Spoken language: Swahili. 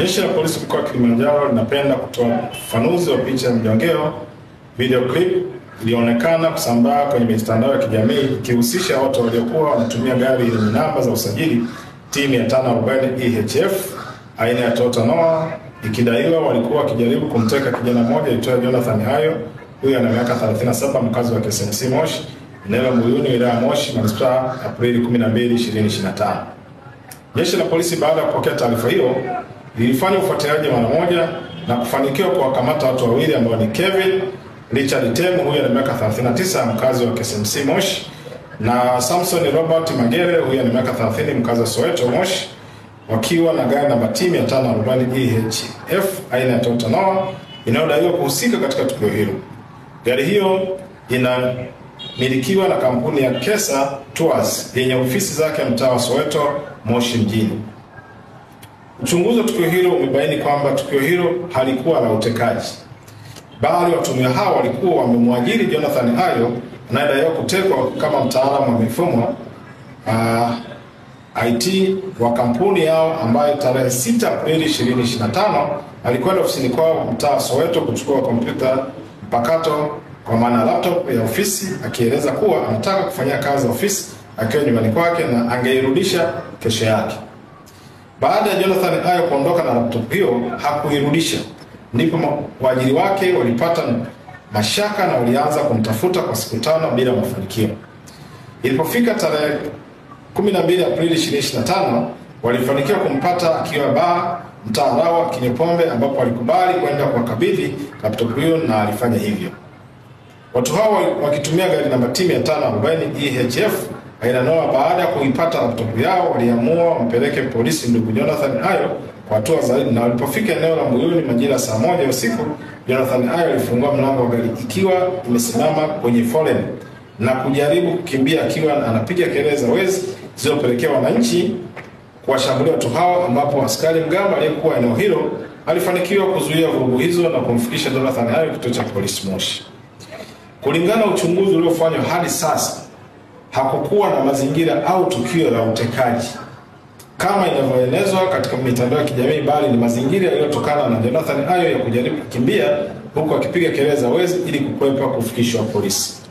Jeshi la Polisi mkoa wa Kilimanjaro linapenda kutoa ufafanuzi wa picha ya mjongeo video clip ilionekana kusambaa kwenye mitandao ya kijamii ikihusisha watu waliokuwa wanatumia gari lenye namba za usajili T540 EHF aina ya Toyota Noah, ikidaiwa walikuwa wakijaribu kumteka kijana mmoja aitwaye Jonathan Hayo. Huyu ana miaka 37, mkazi wa KSMC Moshi, eneo la Mbuyuni, wilaya ya Moshi, manispaa, Aprili 12, 2025. Jeshi la Polisi baada ya kupokea taarifa hiyo lilifanya ufuatiliaji mara moja na kufanikiwa kuwakamata watu wawili ambao ni Kevin Richard Temu, huyu ana miaka 39, mkazi wa KSMC Moshi, na Samson Robert Magere, huyu ana miaka 30, mkazi wa Soweto Moshi, wakiwa na gari namba T540 EHF aina ya Toyota Noah inayodaiwa kuhusika katika tukio hilo. Gari hiyo inamilikiwa na kampuni ya Kesa Tours yenye ofisi zake mtaa wa Soweto Moshi mjini. Uchunguzi wa tukio hilo umebaini kwamba tukio hilo halikuwa la utekaji, bali watuhumiwa hao walikuwa wamemwajiri Jonathan Hayo anayedaiwa kutekwa kama mtaalamu wa mifumo IT wa kampuni yao, ambaye tarehe 6 Aprili 2025 alikwenda ofisini kwao mtaa Soweto kuchukua kompyuta mpakato kwa maana laptop ya ofisi, akieleza kuwa anataka kufanya kazi ofisi akiwa nyumbani kwake na angeirudisha kesho yake. Baada ya Jonathan Hayo kuondoka na laptop hiyo hakuirudisha, ndipo waajiri wake walipata mashaka na walianza kumtafuta kwa siku 5 bila mafanikio. Ilipofika tarehe 12 Aprili 2025 walifanikiwa kumpata akiwa baa mtaa Rawa akinywa pombe, ambapo walikubali kwenda kuwakabidhi laptop hiyo na alifanya hivyo. Watu hao wakitumia gari namba T540 EHF aina Noah, baada ya kuipata laptop yao waliamua wampeleke polisi ndugu Jonathan Hayo kwa hatua zaidi, na walipofika eneo la Mbuyuni majira saa 1 usiku, Jonathan Hayo alifungua mlango wa gari ikiwa imesimama kwenye foleni na kujaribu kukimbia akiwa anapiga kelele za wezi zilizopelekea wananchi kuwashambulia watu hao, ambapo askari mgamba aliyekuwa eneo hilo alifanikiwa kuzuia vurugu hizo na kumfikisha Jonathan Hayo kituo cha polisi Moshi. Kulingana na uchunguzi uliofanywa hadi sasa, hakukuwa na mazingira au tukio la utekaji kama inavyoelezwa katika mitandao ya kijamii, bali ni mazingira yaliyotokana na Jonathan Hayo ya kujaribu kukimbia huku akipiga kelele za wezi ili kukwepa kufikishwa polisi.